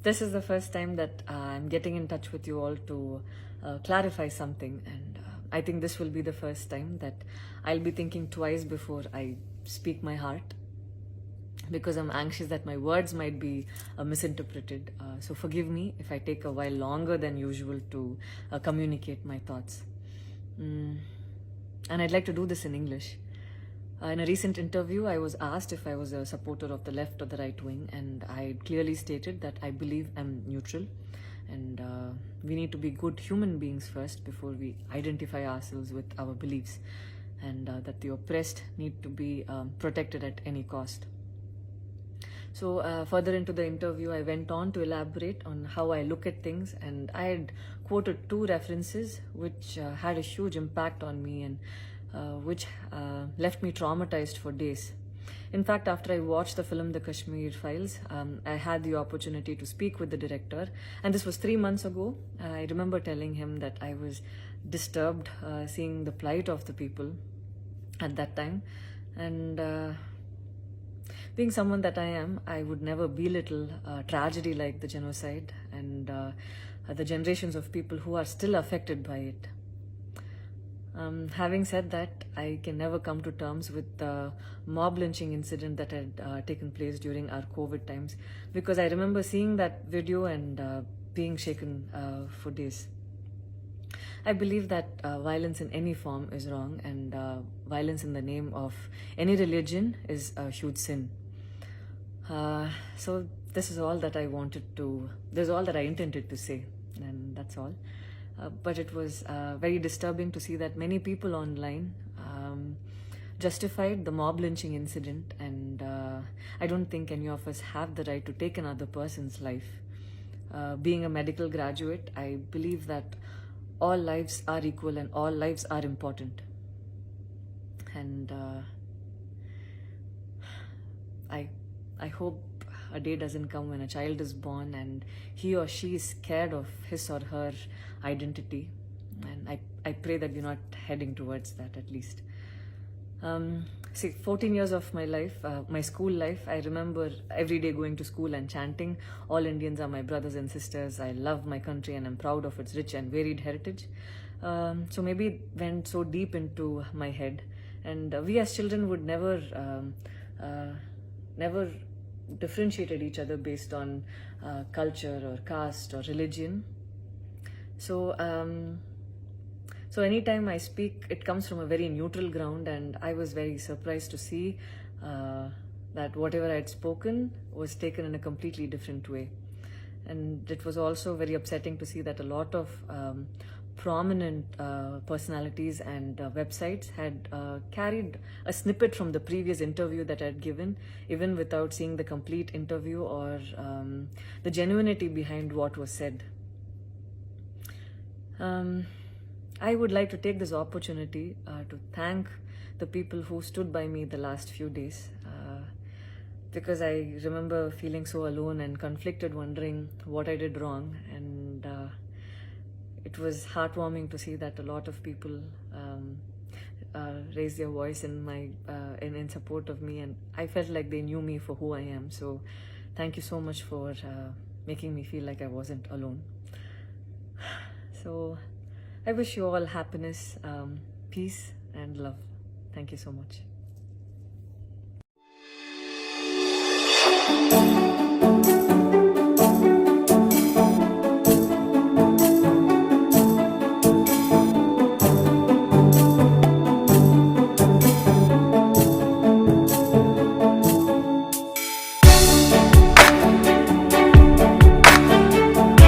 this is the first time that I'm getting in touch with you all to clarify something, and I think this will be the first time that I'll be thinking twice before I speak my heart, because I'm anxious that my words might be misinterpreted. So forgive me if I take a while longer than usual to communicate my thoughts. And I'd like to do this in English. In a recent interview, I was asked if I was a supporter of the left or the right wing, and I clearly stated that I believe I'm neutral, and we need to be good human beings first before we identify ourselves with our beliefs, and that the oppressed need to be protected at any cost. So further into the interview, I went on to elaborate on how I look at things, and I had quoted two references which had a huge impact on me, and which left me traumatized for days. In fact, after I watched the film The Kashmir Files, I had the opportunity to speak with the director, and this was 3 months ago. I remember telling him that I was disturbed seeing the plight of the people at that time, and being someone that I am, I would never belittle tragedy like the genocide and the generations of people who are still affected by it. Having said that, I can never come to terms with the mob lynching incident that had taken place during our COVID times, because I remember seeing that video and being shaken for days. I believe that violence in any form is wrong, and violence in the name of any religion is a huge sin. So this is all that I intended to say, and that's all. But it was very disturbing to see that many people online justified the mob lynching incident, and I don't think any of us have the right to take another person's life. Being a medical graduate, I believe that all lives are equal and all lives are important. And I hope a day doesn't come when a child is born and he or she is scared of his or her identity. And I pray that we're not heading towards that, at least. 14 years of my life, my school life, I remember every day going to school and chanting, "All Indians are my brothers and sisters. I love my country and I'm proud of its rich and varied heritage." So maybe it went so deep into my head. And we as children would never differentiated each other based on culture or caste or religion. So anytime I speak, it comes from a very neutral ground, and I was very surprised to see that whatever I had spoken was taken in a completely different way. And it was also very upsetting to see that a lot of prominent personalities and websites had carried a snippet from the previous interview that I had given, even without seeing the complete interview or the genuinity behind what was said. I would like to take this opportunity to thank the people who stood by me the last few days, because I remember feeling so alone and conflicted, wondering what I did wrong, and it was heartwarming to see that a lot of people raised their voice in support of me, and I felt like they knew me for who I am. So thank you so much for making me feel like I wasn't alone. So I wish you all happiness, peace and love. Thank you so much.